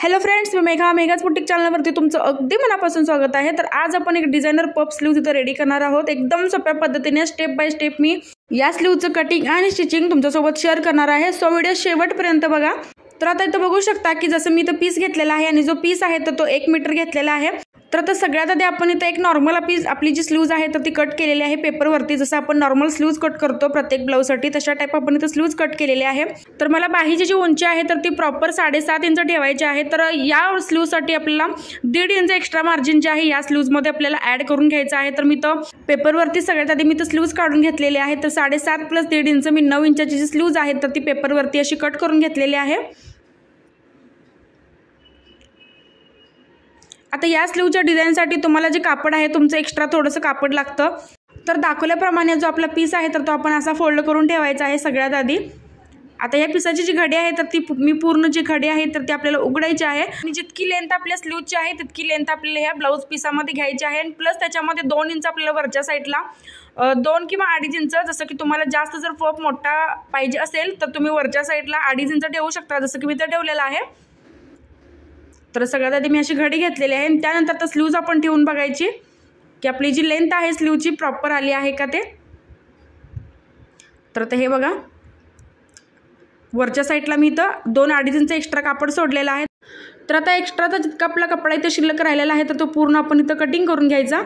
Hello friends, मी मेघाच boutique चॅनलवरती तुमचं अगदी मनापासून स्वागत आहे। तर आज आपण एक डिझायनर पफ स्लीव्ह इथे रेडी करणार आहोत। एकदम सोप्या पद्धतीने स्टेप बाय स्टेप मी या स्लीव्हचं कटिंग आणि स्टिचिंग तुमच्यासोबत शेअर करणार आहे। सो व्हिडिओ शेवटपर्यंत बघा। तर आता इथं बघू शकता की जसं मी इथं पीस घेतलेला आहे आणि जो पीस आहे तर तो 1 मीटर घेतलेला आहे। तर आता सगळ्यात आधी आपण इथं एक नॉर्मल पीस आपली जी स्लीव्ज आहे तर ती कट केलेली आहे पेपरवरती। जसं आपण नॉर्मल स्लीव्ज कट करतो प्रत्येक ब्लाउजसाठी तशा टाइप आपण इथं स्लीव्ज कट केलेले आहे। तर मला बाहीची जी उंची आहे तर ती प्रॉपर 7.5 इंच ठेवायची आहे। तर या स्लीव्हसाठी आपल्याला 1.5 इंच एक्स्ट्रा मार्जिन जे आहे या स्लीव्जमध्ये आपल्याला ॲड करून घ्यायचं आहे। तर मी तो पेपरवरती सगळ्यात आधी मी तो स्लीव्ज काढून घेतलेले आहे। तर 7.5 + 1.5 इंच मी 9 इंचाची जी स्लीव्ज आहे तर ती पेपरवरती अशी कट करून घेतलेली आहे। आता या स्लीव्हच्या डिझाईनसाठी तुम्हाला जे कापड आहे तुमचं एक्स्ट्रा थोडंसं कापड लागतं। तर दाखवल्याप्रमाणे जो आपला पीस आहे तर तो आपण असा फोल्ड करून ठेवायचा आहे सगळ्यात आधी। आता या पीसाची जी घडी आहे तर ती मी पूर्ण जी घडी आहे तर ती आपल्याला उघडायची आहे आणि जितकी लेंथ आपल्या स्लीव्हची आहे तितकी लेंथ आपल्याला ह्या ब्लाउज पीसामध्ये घ्यायची आहे। प्लस त्याच्यामध्ये 2 इंच आपल्याला वरच्या साईडला 2 किंवा 2.5 इंच, जसं की तुम्हाला जास्त जर पफ मोठा पाहिजे असेल तर तुम्ही वरच्या साईडला 2.5 इंच ठेवू शकता, जसं की मी इथं ठेवलेलं आहे। तर सगळ्यात आधी मी अशी घडी घेतलेली आहे आणि त्यानंतर तर स्लीव्ज आपण ठेवून बघायची की आपली जी लेंथ आहे स्लीव्हची प्रॉपर आली आहे का ते। तर आता हे बघा, वरच्या साईडला मी इथं 2-2.5 इंच एक्स्ट्रा कापड सोडलेलं आहे। तर आता एक्स्ट्राचा जितका आपला कपडा इथं शिल्लक राहिलेला आहे तर तो पूर्ण आपण इथं कटिंग करून घ्यायचा।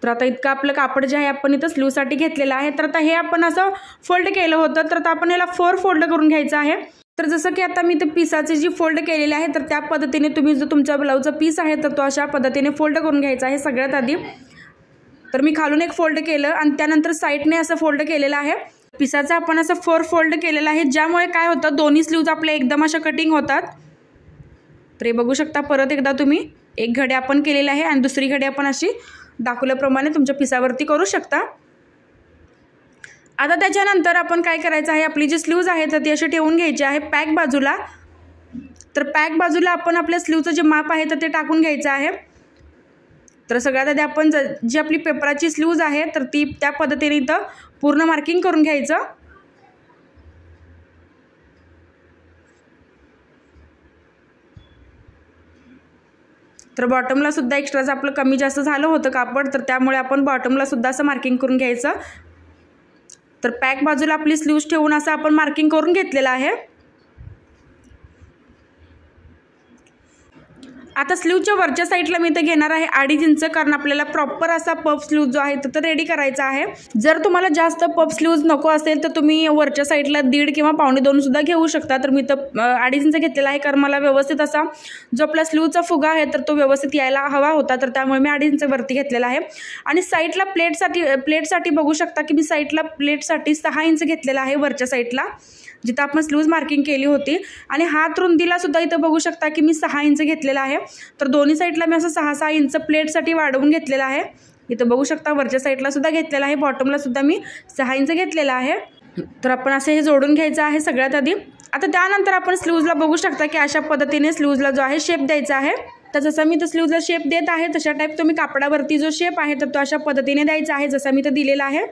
तर आता इतकं आपलं कापड जे आहे आपण इथं स्लीव्हसाठी घेतलेलं आहे। तर आता हे आपण असं फोल्ड केलं होतं तर आता आपण याला 4 फोल्ड करून घ्यायचं आहे। तर जसं की आता मी ते पीसाची जी फोल्ड केलेली आहे तर त्या पद्धतीने तुम्ही जो तुमच्या ब्लाउजचा पीस आहे तर तो अशा पद्धतीने फोल्ड करून घ्यायचा आहे सगळ्यात आधी। तर मी खालून एक फोल्ड केलं आणि त्यानंतर साईडने असं फोल्ड केलेलं आहे। पीसाचा आपण असं 4 फोल्ड केलेलं आहे, ज्यामुळे काय होतं दोन्ही स्लीव्ज आपल्या एकदम अशा कटिंग होतात। तर हे बघू शकता, परत एकदा तुम्ही एक घडी आपण केलेली आहे आणि दुसरी घडी आपण अशी दाखवल्याप्रमाणे तुमच्या पिसावरती करू शकता। आता त्याच्यानंतर आपण काय करायचं आहे, आपली जी स्लीव्ज आहे तर ती अशी ठेवून घ्यायची आहे पॅक बाजूला। तर पॅक बाजूला आपण आपल्या स्लीव्हचं जे माप आहे तर ते टाकून घ्यायचं आहे। तर सगळ्यात आधी आपण जी आपली पेपराची स्लीव्ज आहे तर ती त्या पद्धतीने इथं पूर्ण मार्किंग करून घ्यायचं। तर बॉटमला सुद्धा एक्स्ट्राचं आपलं कमी जास्त झालं होतं कापड, तर त्यामुळे आपण बॉटमला सुद्धा असं मार्किंग करून घ्यायचं। तर पॅक बाजूला आपली स्लीव्ज ठेवून असं आपण मार्किंग करून घेतलेलं आहे। आता स्लीव्हच्या वरच्या साईडला मी इथे घेणार आहे 2.5 इंच, कारण आपल्याला प्रॉपर असा पफ स्लीव्ह जो आहे तर रेडी करायचा आहे। जर तुम्हाला जास्त पफ स्लीव्ज नको असेल तर तुम्ही वरच्या साईडला 1.5 किंवा 1.25 सुद्धा घेऊ शकता। तर मी तर 2.5 इंच घेतलेला आहे, कारण मला व्यवस्थित असा जो आपला स्लीव्हचा फुगा आहे तर तो व्यवस्थित यायला हवा होता, तर त्यामुळे मी 2.5 इंच वरती घेतलेला आहे। आणि साईडला प्लेटसाठी बघू शकता की मी साईडला प्लेटसाठी 6 इंच घेतलेला आहे वरच्या साईडला, जिथं आपण स्लीव्ज मार्किंग केली होती। आणि हात रुंदीला सुद्धा इथं बघू शकता की मी 6 इंच घेतलेला आहे। तर दोन्ही साईडला मी असं 6-6 इंच प्लेटसाठी वाढवून घेतलेला आहे। इथं बघू शकता वरच्या साईडला सुद्धा घेतलेला आहे, बॉटमला सुद्धा मी 6 इंच घेतलेला आहे। तर आपण असं हे जोडून घ्यायचं आहे सगळ्यात आधी। आता त्यानंतर आपण स्लीव्जला बघू शकता की अशा पद्धतीने स्लीव्जला जो आहे शेप द्यायचा आहे। तर जसं मी तर स्लीव्जला शेप देत आहे तशा टाईप तुम्ही कापडावरती जो शेप आहे तर तो अशा पद्धतीने द्यायचा आहे, जसा मी तर दिलेला आहे।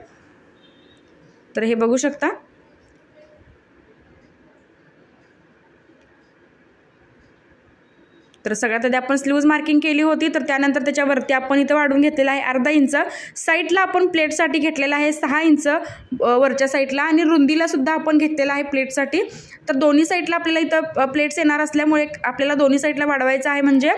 तर हे बघू शकता। तर सगळ्यात आधी आपण स्लीव्ज मार्किंग केली होती, तर त्यानंतर त्याच्यावरती आपण इथं वाढवून घेतलेला आहे 1/2 इंच। साईडला आपण प्लेटसाठी घेतलेला आहे 6 इंच वरच्या साईडला, आणि रुंदीला सुद्धा आपण घेतलेला आहे प्लेटसाठी। तर दोन्ही साईडला आपल्याला इथं प्लेट्स येणार असल्यामुळे आपल्याला दोन्ही साईडला वाढवायचं आहे, म्हणजे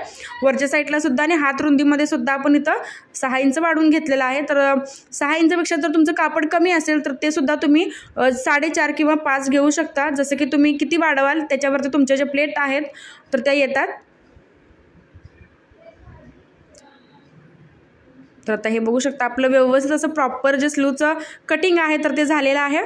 वरच्या साईडला सुद्धा आणि हात रुंदीमध्ये सुद्धा आपण इथं 6 इंच वाढवून घेतलेला आहे। तर 6 इंचपेक्षा जर तुमचं कापड कमी असेल तर ते सुद्धा तुम्ही 4.5 किंवा 5 घेऊ शकता, जसं की तुम्ही किती वाढवाल त्याच्यावरती तुमच्या ज्या प्लेट आहेत तर त्या येतात। तर आता हे बघू शकता आपलं व्यवस्थित असं प्रॉपर जे स्लीव्हचं कटिंग आहे तर ते झालेलं आहे।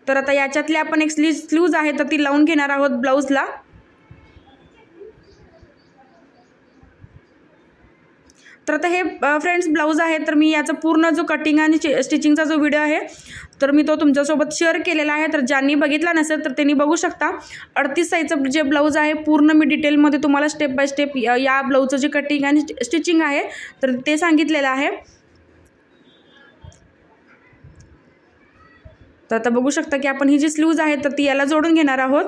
तर आता याच्यातली आपण एक स्लीव्ज आहे तर ती लावून घेणार आहोत ब्लाउजला। तर आता हे फ्रेंड्स ब्लाऊज आहे, तर मी याचा पूर्ण जो कटिंग आणि स्टिचिंगचा जो व्हिडिओ आहे तर मी तो तुमच्यासोबत शेअर केलेला आहे. तर ज्यांनी बघितला नसेल तर त्यांनी बघू शकता. 38 साईजचं जे ब्लाऊज आहे पूर्ण मी डिटेलमध्ये तुम्हाला स्टेप बाय स्टेप या ब्लाऊजचं जे कटिंग आणि स्टिचिंग आहे तर ते सांगितलेलं आहे. तर आता बघू शकता की आपण ही जी स्लीव्ज आहे तर ती याला जोडून घेणार आहोत.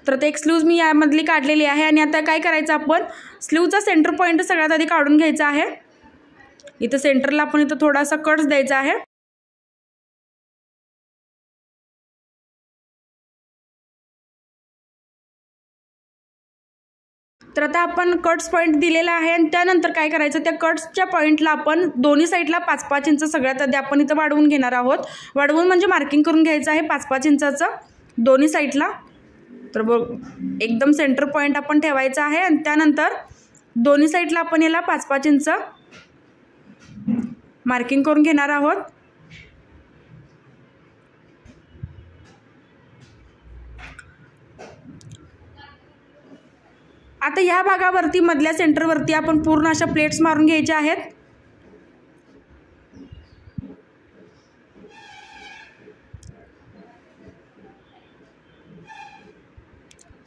तर ते एक स्लीव्ज मी यामधली काढलेली आहे आणि आता काय करायचं, आपण स्लीव्हचा सेंटर पॉईंट सगळ्यात आधी काढून घ्यायचा आहे. इथं सेंटरला आपण इथं थोडासा कट्स द्यायचा आहे. तर आता आपण कट्स पॉईंट दिलेला आहे आणि त्यानंतर काय करायचं, त्या कट्सच्या पॉईंटला आपण दोन्ही साईडला 5-5 इंच सगळ्यात आधी आपण इथं वाढवून घेणार आहोत. वाढवून म्हणजे मार्किंग करून घ्यायचं आहे 5-5 इंचाचं दोन्ही साईडला. तर बघ एकदम सेंटर पॉईंट आपण ठेवायचा आहे आणि त्यानंतर दोन्ही साईडला आपण याला 5-5 इंच मार्किंग करून घेणार आहोत. आता ह्या भागावरती मधल्या सेंटरवरती आपण पूर्ण अशा प्लेट्स मारून घ्यायच्या आहेत.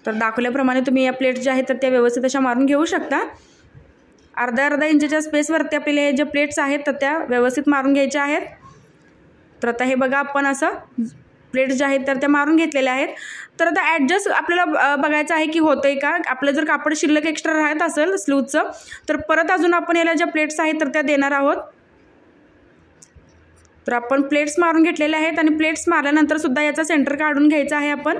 तर दाखवल्याप्रमाणे तुम्ही या प्लेट्स ज्या आहेत तर त्या व्यवस्थित अशा मारून घेऊ शकता. अर्धा इंचच्या स्पेसवरती आपल्याला हे जे प्लेट्स आहेत तर त्या व्यवस्थित मारून घ्यायच्या आहेत. तर आता हे बघा आपण असं प्लेट्स ज्या आहेत तर त्या मारून घेतलेल्या आहेत. तर आता ॲडजस्ट आपल्याला बघायचं आहे की होतंय का. आपलं जर कापड शिल्लक एक्स्ट्रा राहत असेल स्लीव्हचं तर परत अजून आपण याला ज्या प्लेट्स आहेत तर त्या देणार आहोत. तर आपण प्लेट्स मारून घेतलेल्या आहेत आणि प्लेट्स मारल्यानंतर सुद्धा याचा सेंटर काढून घ्यायचा आहे आपण.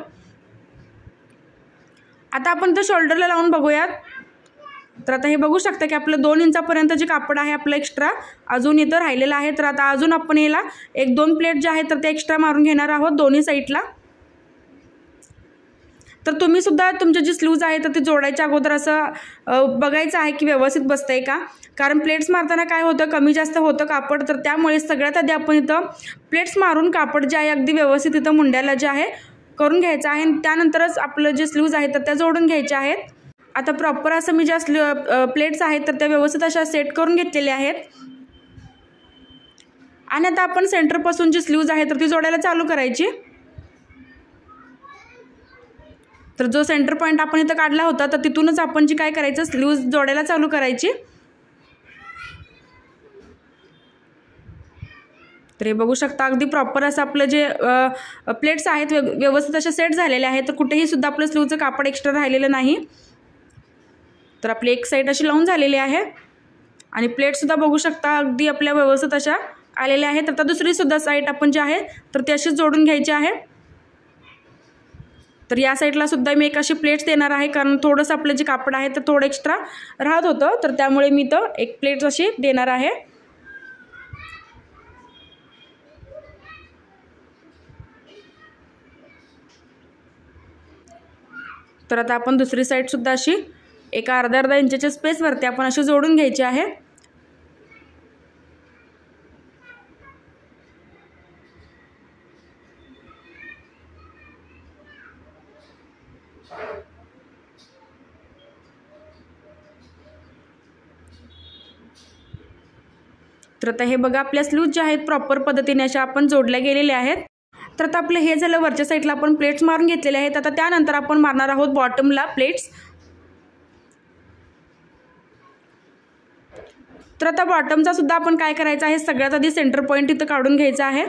आता आपण तो शोल्डरला लावून बघूयात. तर आता हे बघू शकता की आपलं 2 इंचापर्यंत जे कापड आहे आपलं एक्स्ट्रा अजून इथं राहिलेलं आहे. तर आता अजून आपण याला 1-2 प्लेट जे आहेत तर ते एक्स्ट्रा मारून घेणार आहोत दोन्ही साईडला. तर तुम्ही सुद्धा तुमचे जे स्लीव्ज आहे तर ते जोडायच्या अगोदर असं बघायचं आहे की व्यवस्थित बसतंय का. कारण प्लेट्स मारताना काय होतं, कमी जास्त होतं कापड. तर त्यामुळे सगळ्यात आधी आपण इथं प्लेट्स मारून कापड जे आहे अगदी व्यवस्थित इथं मुंड्याला जे आहे करून घ्यायचं आहे. त्यानंतरच आपलं जे स्लीव्ज आहेत तर त्या जोडून घ्यायच्या आहेत. आता प्रॉपर असं मी ज्या प्लेट्स आहेत तर त्या व्यवस्थित अशा सेट करून घेतलेल्या आहेत. आणि आता आपण सेंटरपासून जी स्लीव्ज आहे तर ती जोडायला चालू करायची. तर जो सेंटर पॉईंट आपण इथं काढला होता तर तिथूनच आपण जी काय करायचं स्लीव्ज जोडायला चालू करायची. तर हे बघू शकता अगदी प्रॉपर असं आपलं जे प्लेट्स आहेत व्यवस्थित अशा सेट झालेल्या आहेत. तर कुठेही सुद्धा आपलं स्लीव्हचं कापड एक्स्ट्रा राहिलेलं नाही. तर आपली एक साईड अशी लावून झालेली आहे आणि प्लेटसुद्धा बघू शकता अगदी आपल्या व्यवस्थित अशा आलेल्या आहेत. तर आता दुसरीसुद्धा साईड आपण जी आहे तर ती अशीच जोडून घ्यायची आहे. तर या साईडला सुद्धा मी एक अशी प्लेट्स देणार आहे कारण थोडंसं आपलं जे कापड आहे तर थोडं एक्स्ट्रा राहत होतं. तर त्यामुळे मी तर एक प्लेट्स अशी देणार आहे. तर आता आपण दुसरी साईडसुद्धा अशी एका अर्धा इंचच्या स्पेसवरती आपण अशी जोडून घ्यायची आहे. तर आता हे बघा आपल्या स्लीव्ज ज्या आहेत प्रॉपर पद्धतीने अशा आपण जोडल्या गेलेल्या आहेत. तर आता आपलं हे झालं वरच्या साईडला आपण प्लेट्स मारून घेतलेले आहेत. आता त्यानंतर आपण मारणार आहोत बॉटमला प्लेट्स. तर आता बॉटमचा सुद्धा आपण काय करायचं आहे, सगळ्यात आधी सेंटर पॉईंट इथं काढून घ्यायचा आहे.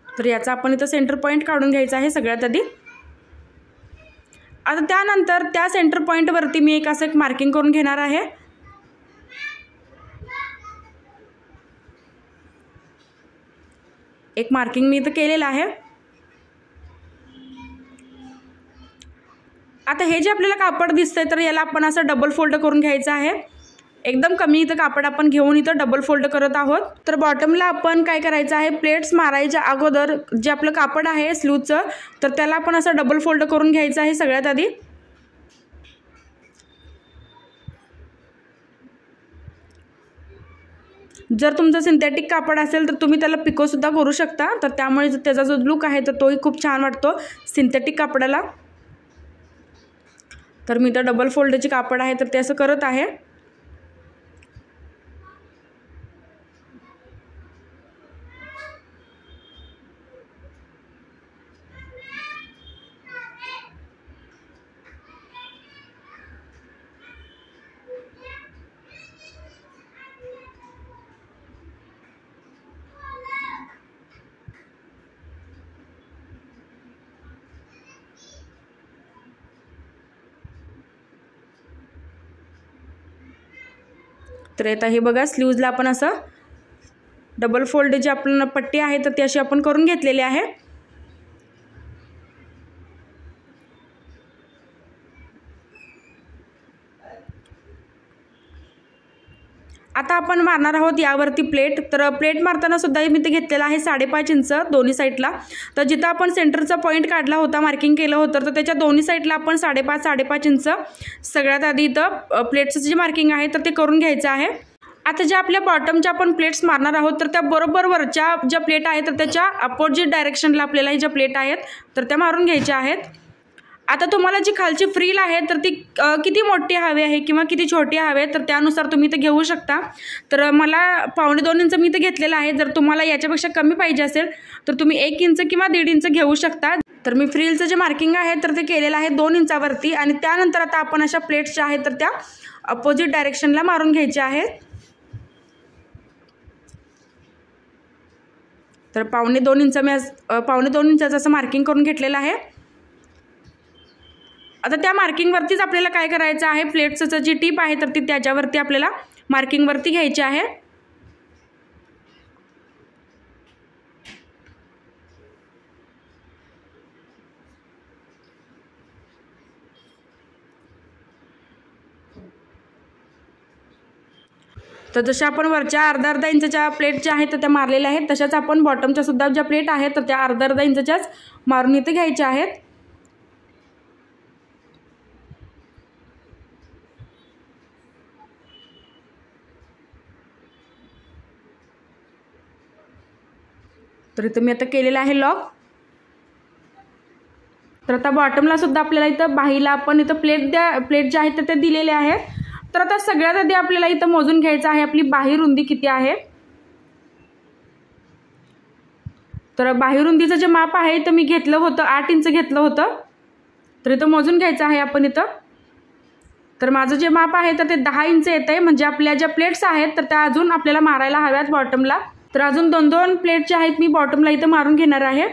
तर याचा आपण इथं सेंटर पॉईंट काढून घ्यायचा आहे सगळ्यात आधी. आता त्यानंतर त्या सेंटर पॉईंटवरती मी एक असं एक मार्किंग करून घेणार आहे. एक मार्किंग मी इथं केलेलं आहे. आता हे जे आपल्याला कापड दिसतंय तर याला आपण असं डबल फोल्ड करून घ्यायचं आहे. एकदम कमी इथं कापड आपण घेऊन इथं डबल फोल्ड करत आहोत. तर बॉटमला आपण काय करायचं आहे, प्लेट्स मारायच्या अगोदर जे आपलं कापड आहे स्लीव्हचं तर त्याला आपण असं डबल फोल्ड करून घ्यायचं आहे सगळ्यात आधी. जर तुमचं सिंथेटिक कापड असेल तर तुम्ही त्याला पिकोसुद्धा करू शकता, तर त्यामुळे त्याचा जो लुक आहे तर तोही खूप छान वाटतो सिंथेटिक कापडाला. तर मी तर डबल फोल्डचे कापड आहे तर ते असं करत आहे. तर आता हे बघा स्लीव्जला आपण असं डबल फोल्ड जी आपल्याला पट्टी आहे तर ती अशी आपण करून घेतलेली आहे. आता आपण मारणार आहोत यावरती प्लेट. तर प्लेट मारताना सुद्धा मी ते घेतलेला आहे 5.5 इंच दोन्ही साईडला. तर जिथं आपण सेंटरचा पॉईंट काढला होता, मार्किंग केलं होतं, तर त्याच्या दोन्ही साईडला आपण 5.5 इंच सगळ्यात आधी इथं प्लेटचं जे मार्किंग आहे तर ते करून घ्यायचं आहे. आता ज्या आपल्या बॉटमच्या आपण प्लेट्स मारणार आहोत तर त्या बरोबर वरच्या ज्या प्लेट आहेत तर त्याच्या अपोजिट डायरेक्शनला आपल्याला ज्या प्लेट आहेत तर त्या मारून घ्यायच्या आहेत. आता तुम्हाला जी खालची फ्रील आहे तर ती किती मोठी हवी आहे किंवा किती छोटी हवी आहे तर त्यानुसार तुम्ही ते घेऊ शकता. तर मला 1.25 इंच मी ते घेतलेलं आहे. जर तुम्हाला याच्यापेक्षा कमी पाहिजे असेल तर तुम्ही 1 इंच किंवा 1.5 इंच घेऊ शकता. तर मी फ्रीलचं जे मार्किंग आहे तर ते केलेलं आहे 2 इंचावरती. आणि त्यानंतर आता आपण अशा प्लेट्स ज्या आहेत तर त्या अपोजिट डायरेक्शनला मारून घ्यायच्या आहेत. तर 1.25 इंच मी 1.25 इंचाचं असं मार्किंग करून घेतलेलं आहे. आता त्या मार्किंगवरतीच आपल्याला काय करायचं आहे, प्लेट्सचं जी टीप आहे तर ती त्याच्यावरती आपल्याला मार्किंगवरती घ्यायची आहे. तर जशा आपण वरच्या अर्धा इंचच्या प्लेट ज्या आहेत तर त्या मारलेल्या आहेत तशाच आपण बॉटमच्या सुद्धा ज्या प्लेट आहेत तर त्या अर्धा इंचच्याच मारून इथे घ्यायच्या आहेत. तर इथं मी आता केलेलं आहे लॉक. तर आता बॉटमला सुद्धा आपल्याला इथं बाहीला आपण इथं प्लेट ज्या आहेत तर त्या दिलेल्या आहेत. तर आता सगळ्यात आधी आपल्याला इथं मोजून घ्यायचं आहे आपली बाही रुंदी किती आहे. तर बाही रुंदीचं जे माप आहे तर मी घेतलं होतं 8 इंच घेतलं होतं. तर इथं मोजून घ्यायचं आहे आपण इथं. तर माझं जे माप आहे तर ते 10 इंच येत आहे. म्हणजे आपल्या ज्या प्लेट्स आहेत तर त्या अजून आपल्याला मारायला हव्यात बॉटमला. तर अजून 2 प्लेट ज्या आहेत मी बॉटमला इथं मारून घेणार आहे.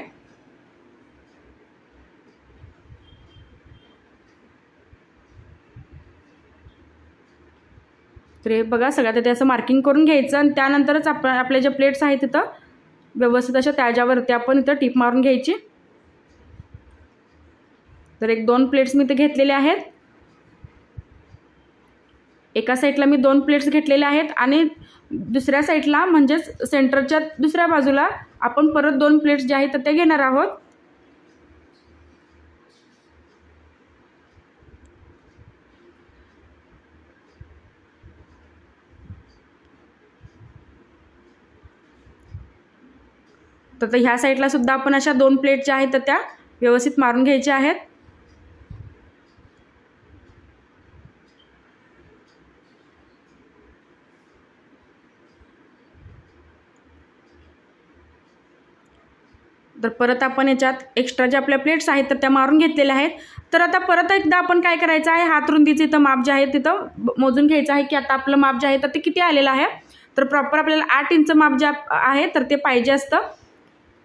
तर हे बघा सगळ्यात ते असं मार्किंग करून घ्यायचं आणि त्यानंतरच आपल्या ज्या प्लेट्स आहेत तिथं व्यवस्थित अशा त्याच्यावरती आपण इथं टीप मारून घ्यायची. तर 1-2 प्लेट्स मी इथं घेतलेले आहेत. एका साईडला मी 2 प्लेट्स घेतलेल्या आहेत आणि दुसऱ्या साईडला म्हणजेच सेंटरच्या दुसऱ्या बाजूला आपण परत 2 प्लेट्स ज्या आहेत तर त्या घेणार आहोत. तर ह्या साईडला सुद्धा आपण अशा 2 प्लेट ज्या आहेत तर त्या व्यवस्थित मारून घ्यायच्या आहेत. तर परत आपण याच्यात एक्स्ट्रा ज्या आपल्या प्लेट्स आहेत तर त्या मारून घेतलेल्या आहेत. तर आता परत एकदा आपण काय करायचं आहे, हात रुंदीचं इथं माप जे आहे तिथं मोजून घ्यायचं आहे की आता आपलं माप जे आहे तर ते किती आलेलं आहे. तर प्रॉपर आपल्याला 8 इंच माप जे आहे तर ते पाहिजे असतं.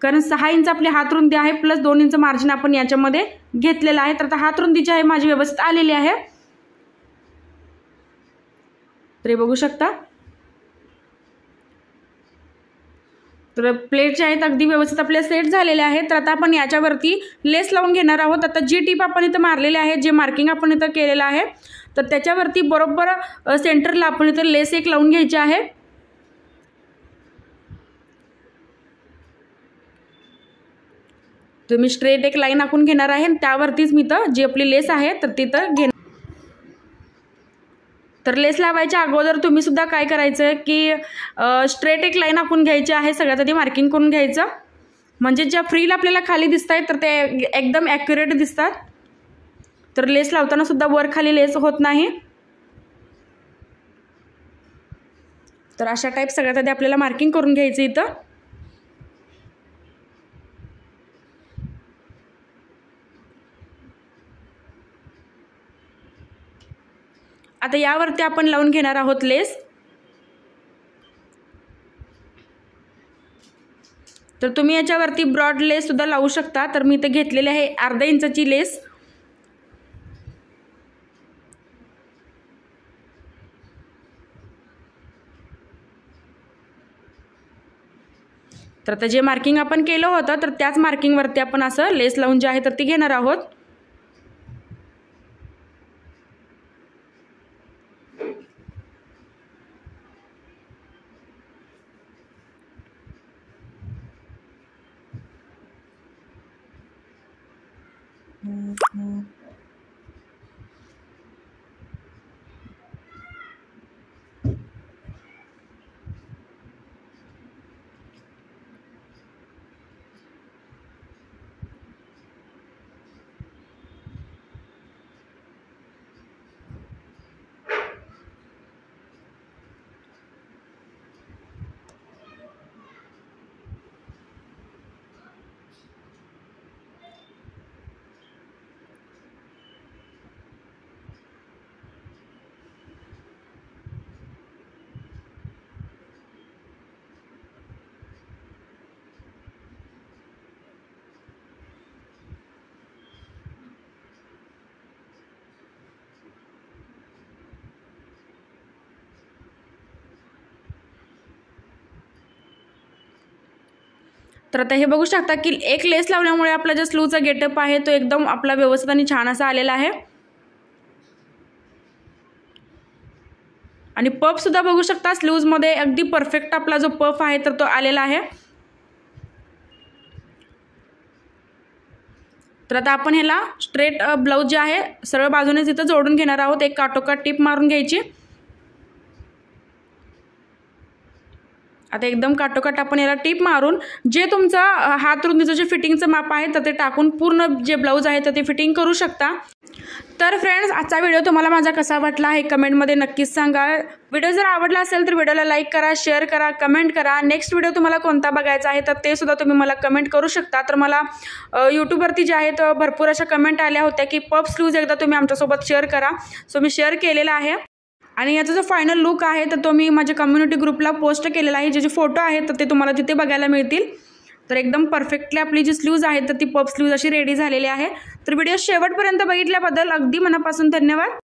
कारण 6 इंच आपली हात रुंदी आहे प्लस 2 इंच मार्जिन आपण याच्यामध्ये घेतलेलं आहे. तर आता हात रुंदी जी आहे माझी व्यवस्थित आलेली आहे. तर हे बघू शकता. तर प्लेट जे आहेत अगदी व्यवस्थित आपले सेट झालेले आहेत. तर आता आपण याच्यावरती लेस लावून घेणार आहोत. आता जी टीप आपण इथं मारलेली आहे, जे मार्किंग आपण इथं केलेलं आहे तर त्याच्यावरती बरोबर सेंटरला आपण इथं लेस एक लावून घ्यायची आहे. तर मी स्ट्रेट एक लाईन आखून घेणार आहे आणि त्यावरतीच मी तर जी आपली लेस आहे तर तिथं घेणार. तर लेस लावायच्या अगोदर तुम्ही सुद्धा काय करायचं की स्ट्रेट एक लाईन आखून घ्यायची आहे, सगळ्यात आधी मार्किंग करून घ्यायचं, म्हणजे ज्या फ्रील आपल्याला खाली दिसत आहेत तर ते एकदम ॲक्युरेट दिसतात. तर लेस लावताना सुद्धा वर खाली लेस होत नाही. तर अशा टाईप सगळ्यात आधी आपल्याला मार्किंग करून घ्यायचं इथं. आता यावरती आपण लावून घेणार आहोत लेस. तर तुम्ही याच्यावरती ब्रॉड लेस सुद्धा लावू शकता. तर मी इथे घेतलेली आहे अर्धा इंचाची लेस. तर आता जे मार्किंग आपण केलं होतं तर त्याच मार्किंगवरती आपण असं लेस लावून जे आहे तर ती घेणार आहोत. तर आता हे बघू शकता की एक लेस लावल्यामुळे आपला जो स्लीवचा गेटअप आहे तो एकदम आपला व्यवस्थित आणि छान असा आलेला आहे. आणि पफ सुद्धा बघू शकता स्लीव्जमध्ये अगदी परफेक्ट आपला जो पफ आहे तर तो आलेला आहे. तर आता आपण ह्याला स्ट्रेट ब्लाउज जे आहे सरळ बाजूने तिथं जोडून घेणार आहोत. एक काटोकाट टिप मारून घ्यायची. आता एकदम काटोकाट आपण याला टिप मारून जे तुमचा हात रुंदीचं जे फिटिंगचं माप आहे तर ते टाकून पूर्ण जे ब्लाऊज आहे तर ते फिटिंग करू शकता. तर फ्रेंड्स, आजचा व्हिडिओ तुम्हाला माझा कसा वाटला आहे कमेंटमध्ये नक्कीच सांगा. व्हिडिओ जर आवडला असेल तर व्हिडिओला लाईक करा, शेअर करा, कमेंट करा. नेक्स्ट व्हिडिओ तुम्हाला कोणता बघायचा आहे तर ते सुद्धा तुम्ही मला कमेंट करू शकता. तर मला यूट्यूबवरती जे आहेत भरपूर अशा कमेंट आल्या होत्या की पफ स्लीव्ज एकदा तुम्ही आमच्यासोबत शेअर करा. सो मी शेअर केलेला आहे. आणि याचा जो फायनल लुक आहे तर तो मी माझ्या कम्युनिटी ग्रुपला पोस्ट केलेला आहे. जे फोटो आहेत तर ते तुम्हाला तिथे बघायला मिळतील. तर एकदम परफेक्टली आपली जी स्लीव्ज आहेत तर ती पफ स्लीव्ज अशी रेडी झालेली आहे. तर व्हिडिओ शेवटपर्यंत बघितल्याबद्दल अगदी मनापासून धन्यवाद.